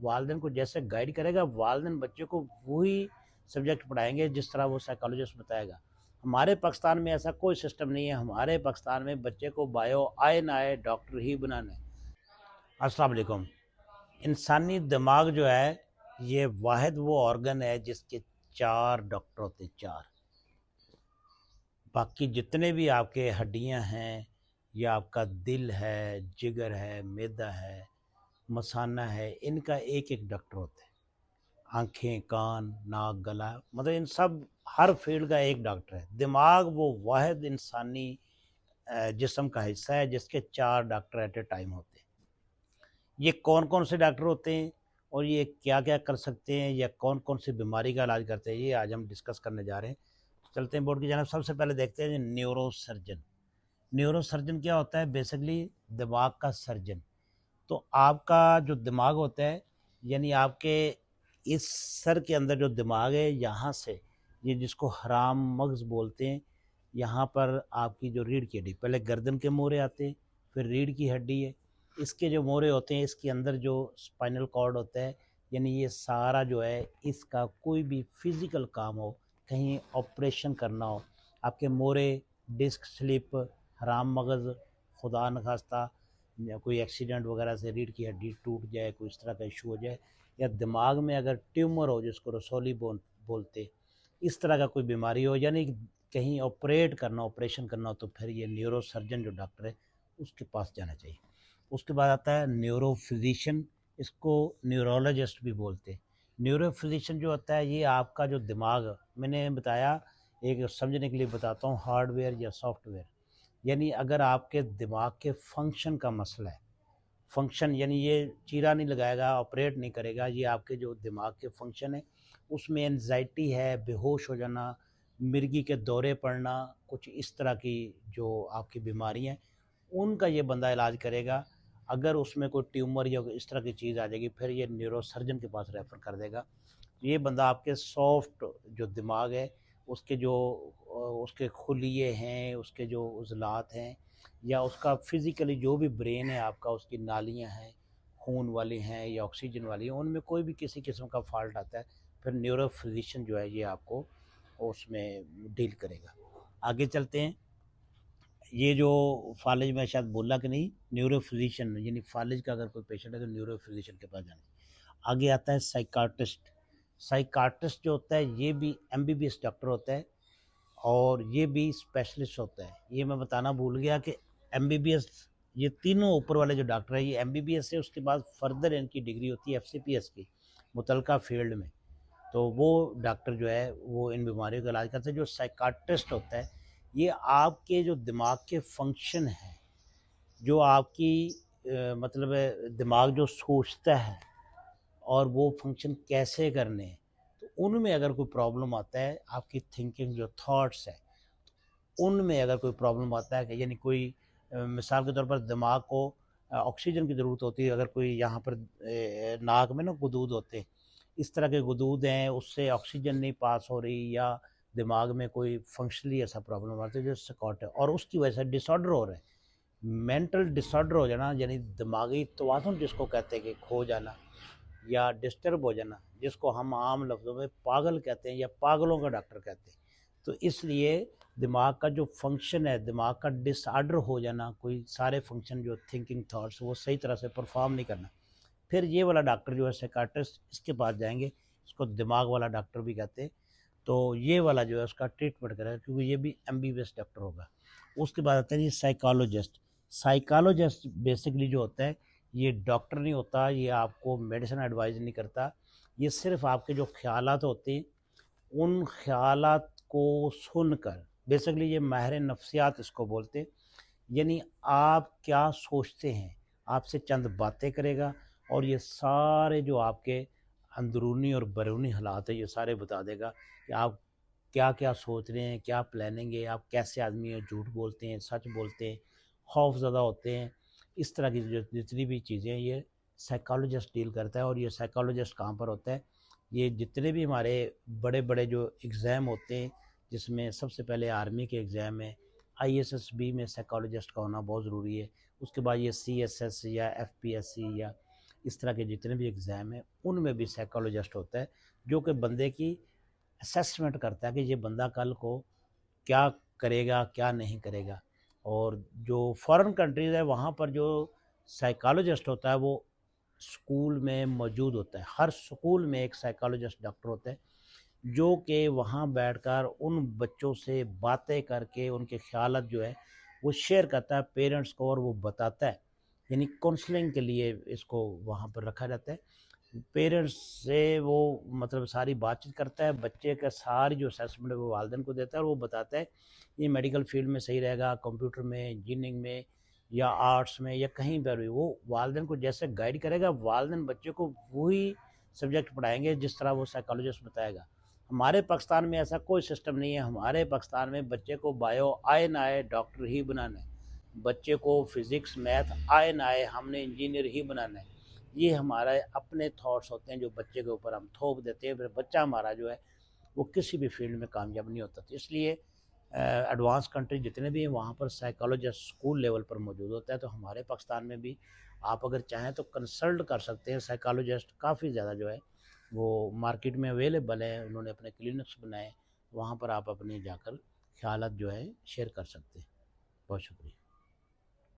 والدین کو جیسے گائیڈ کرے گا، والدین بچے کو وہی سبجیکٹ پڑھائیں گے جس طرح وہ سائیکالوجسٹ بتائے گا۔ ہمارے پاکستان میں ایسا کوئی سسٹم نہیں ہے، ہمارے پاکستان میں بچے کو بایو آئے نہ آئے ڈاکٹر ہی بنانا ہے۔ السلام علیکم۔ انسانی دماغ جو ہے یہ واحد وہ آرگن ہے جس کے 4 ڈاکٹر ہوتے ہیں، 4۔ باقی جتنے بھی آپ کے ہڈیاں ہیں یا آپ کا دل ہے، جگر ہے، معدہ ہے، مثانہ ہے، ان کا ایک ایک ڈاکٹر ہوتا ہے۔ آنکھیں، کان، ناک، گلا، مطلب ان سب ہر فیلڈ کا ایک ڈاکٹر ہے۔ دماغ وہ واحد انسانی جسم کا حصہ ہے جس کے 4 ڈاکٹر ایٹ اے ٹائم ہوتے ہیں۔ یہ کون کون سے ڈاکٹر ہوتے ہیں اور یہ کیا کیا کر سکتے ہیں یا کون کون سی بیماری کا علاج کرتے ہیں، یہ آج ہم ڈسکس کرنے جا رہے ہیں۔ چلتے ہیں بورڈ کی جانب۔ سب سے پہلے دیکھتے ہیں نیورو سرجن۔ نیورو سرجن کیا ہوتا ہے؟ بیسکلی دماغ کا سرجن۔ تو آپ کا جو دماغ ہوتا ہے، یعنی آپ کے اس سر کے اندر جو دماغ ہے، یہاں سے یہ جس کو حرام مغز بولتے ہیں، یہاں پر آپ کی جو ریڑھ کی ہڈی، پہلے گردن کے مورے آتے ہیں، پھر ریڑھ کی ہڈی ہے، اس کے جو مورے ہوتے ہیں، اس کے اندر جو اسپائنل کارڈ ہوتا ہے، یعنی یہ سارا جو ہے اس کا کوئی بھی فزیکل کام ہو، کہیں آپریشن کرنا ہو، آپ کے مورے، ڈسک سلپ، حرام مغز، خدا نخواستہ یا کوئی ایکسیڈنٹ وغیرہ سے ریڑھ کی ہڈی ٹوٹ جائے، کوئی اس طرح کا ایشو ہو جائے، یا دماغ میں اگر ٹیومر ہو جس کو رسولی بولتے، اس طرح کا کوئی بیماری ہو، یعنی کہیں آپریشن کرنا ہو، تو پھر یہ نیورو سرجن جو ڈاکٹر ہے اس کے پاس جانا چاہیے۔ اس کے بعد آتا ہے نیورو فزیشین، اس کو نیورولوجسٹ بھی بولتے ہیں۔ نیورو فزیشین جو ہوتا ہے یہ آپ کا جو دماغ، میں نے بتایا ایک سمجھنے کے لیے بتاتا ہوں، ہارڈ ویئر یا سافٹ ویئر، یعنی اگر آپ کے دماغ کے فنکشن کا مسئلہ ہے، فنکشن یعنی یہ چیرا نہیں لگائے گا، آپریٹ نہیں کرے گا، یہ آپ کے جو دماغ کے فنکشن ہے اس میں انزائٹی ہے، بے ہوش ہو جانا، مرگی کے دورے پڑنا، کچھ اس طرح کی جو آپ کی بیماری ہیں ان کا یہ بندہ علاج کرے گا۔ اگر اس میں کوئی ٹیومر یا اس طرح کی چیز آ جائے گی پھر یہ نیورو سرجن کے پاس ریفر کر دے گا۔ یہ بندہ آپ کے سافٹ جو دماغ ہے اس کے جو اس کے خلیے ہیں، اس کے جو عضلات ہیں، یا اس کا فزیکلی جو بھی برین ہے آپ کا، اس کی نالیاں ہیں، خون والی ہیں یا آکسیجن والی ہیں، ان میں کوئی بھی کسی قسم کا فالٹ آتا ہے پھر نیورو فزیشین جو ہے یہ آپ کو اس میں ڈیل کرے گا۔ آگے چلتے ہیں۔ یہ جو فالج میں شاید بولا کہ نہیں، نیورو فزیشین یعنی فالج کا اگر کوئی پیشنٹ ہے تو نیورو فزیشین کے پاس جانا ہے۔ آگے آتا ہے سائیکارٹسٹ۔ سائیکارٹسٹ جو ہوتا ہے یہ بھی MBBS ڈاکٹر ہوتا ہے اور یہ بھی اسپیشلسٹ ہوتا ہے۔ یہ میں بتانا بھول گیا کہ MBBS، یہ تینوں اوپر والے جو ڈاکٹر ہیں یہ MBBS ہے، اس کے بعد فردر ان کی ڈگری ہوتی ہے FCPS کی متعلقہ فیلڈ میں، تو وہ ڈاکٹر جو ہے وہ ان بیماریوں کا علاج کرتے ہیں۔ جو سائیکارٹسٹ ہوتا ہے یہ آپ کے جو دماغ کے فنکشن ہیں، جو آپ کی مطلب دماغ جو سوچتا ہے اور وہ فنکشن کیسے کرنے ہیں، تو ان میں اگر کوئی پرابلم آتا ہے، آپ کی تھنکنگ جو تھاٹس ہے ان میں اگر کوئی پرابلم آتا ہے کہ یعنی کوئی مثال کے طور پر دماغ کو آکسیجن کی ضرورت ہوتی ہے، اگر کوئی یہاں پر ناک میں نا غدود ہوتے ہیں، اس طرح کے غدود ہیں، اس سے آکسیجن نہیں پاس ہو رہی، یا دماغ میں کوئی فنکشنلی ایسا پرابلم آتا ہے جو سکاٹ ہے اور اس کی وجہ سے ڈس آرڈر ہو رہا ہے، مینٹل ڈس آرڈر ہو جانا، یعنی دماغی توازن جس کو کہتے ہیں کہ کھو جانا یا ڈسٹرب ہو جانا، جس کو ہم عام لفظوں میں پاگل کہتے ہیں یا پاگلوں کا ڈاکٹر کہتے ہیں۔ تو اس لیے دماغ کا جو فنکشن ہے، دماغ کا ڈس آرڈر ہو جانا، کوئی سارے فنکشن جو تھنکنگ تھاٹس وہ صحیح طرح سے پرفارم نہیں کرنا، پھر یہ والا ڈاکٹر جو ہے سائیکاٹرسٹ، اس کے پاس جائیں گے، اس کو دماغ والا ڈاکٹر بھی کہتے ہیں، تو یہ والا جو ہے اس کا ٹریٹمنٹ کرے گا کیونکہ یہ بھی MBBS ڈاکٹر ہوگا۔ اس کے بعد آتا ہے یہ سائیکالوجسٹ۔ سائیکالوجسٹ بیسکلی جو ہوتا ہے یہ ڈاکٹر نہیں ہوتا، یہ آپ کو میڈیسن ایڈوائز نہیں کرتا، یہ صرف آپ کے جو خیالات ہوتے ہیں ان خیالات کو سن کر، بیسکلی یہ ماہر نفسیات اس کو بولتے، یعنی آپ کیا سوچتے ہیں، آپ سے چند باتیں کرے گا اور یہ سارے جو آپ کے اندرونی اور بیرونی حالات ہیں یہ سارے بتا دے گا کہ آپ کیا کیا سوچ رہے ہیں، کیا پلاننگ ہے، آپ کیسے آدمی ہیں، جھوٹ بولتے ہیں، سچ بولتے ہیں، خوف زدہ ہوتے ہیں، اس طرح کی جتنی بھی چیزیں یہ سائیکالوجسٹ ڈیل کرتا ہے۔ اور یہ سائیکالوجسٹ کہاں پر ہوتا ہے؟ یہ جتنے بھی ہمارے بڑے بڑے جو ایگزام ہوتے ہیں، جس میں سب سے پہلے آرمی کے ایگزام ہے، ISSB میں سائیکالوجسٹ کا ہونا بہت ضروری ہے، اس کے بعد یہ CSS یا FPSC یا اس طرح کے جتنے بھی ایگزام ہیں ان میں بھی سائیکالوجسٹ ہوتا ہے جو کہ بندے کی اسیسمنٹ کرتا ہے کہ یہ بندہ کل کو کیا کرے گا کیا نہیں کرے گا۔ اور جو فارن کنٹریز ہے وہاں پر جو سائیکالوجسٹ ہوتا ہے وہ سکول میں موجود ہوتا ہے، ہر سکول میں ایک سائیکالوجسٹ ڈاکٹر ہوتا ہے جو کہ وہاں بیٹھ کر ان بچوں سے باتیں کر کے ان کے خیالات جو ہے وہ شیئر کرتا ہے پیرنٹس کو، اور وہ بتاتا ہے، یعنی کونسلنگ کے لیے اس کو وہاں پر رکھا جاتا ہے۔ پیرنٹس سے وہ مطلب ساری بات چیت کرتا ہے، بچے کا ساری جو اسیسمنٹ ہے وہ والدین کو دیتا ہے، اور وہ بتاتا ہے یہ میڈیکل فیلڈ میں صحیح رہے گا، کمپیوٹر میں، انجینئرنگ میں، یا آرٹس میں، یا کہیں پر بھی وہ والدین کو جیسے گائیڈ کرے گا، والدین بچے کو وہی سبجیکٹ پڑھائیں گے جس طرح وہ سائیکالوجسٹ بتائے گا۔ ہمارے پاکستان میں ایسا کوئی سسٹم نہیں ہے، ہمارے پاکستان میں بچے کو بایو آئے نہ آئے ڈاکٹر ہی بنانا ہے، بچے کو فزکس میتھ آئے نہ آئے ہم نے انجینئر ہی بنانا ہے۔ یہ ہمارے اپنے تھاٹس ہوتے ہیں جو بچے کے اوپر ہم تھوپ دیتے ہیں، پھر بچہ ہمارا جو ہے وہ کسی بھی فیلڈ میں کامیاب نہیں ہوتا۔ تو اس لیے ایڈوانس کنٹری جتنے بھی ہیں وہاں پر سائیکالوجسٹ اسکول لیول پر موجود ہوتا ہے، تو ہمارے پاکستان میں بھی آپ اگر چاہیں تو کنسلٹ کر سکتے ہیں، سائیکالوجسٹ کافی زیادہ جو ہے وہ مارکیٹ میں اویلیبل ہیں، انہوں نے اپنے کلینکس بنائے، وہاں پر آپ اپنے جا کر خیالات جو ہے شیئر کر سکتے ہیں۔ بہت شکریہ۔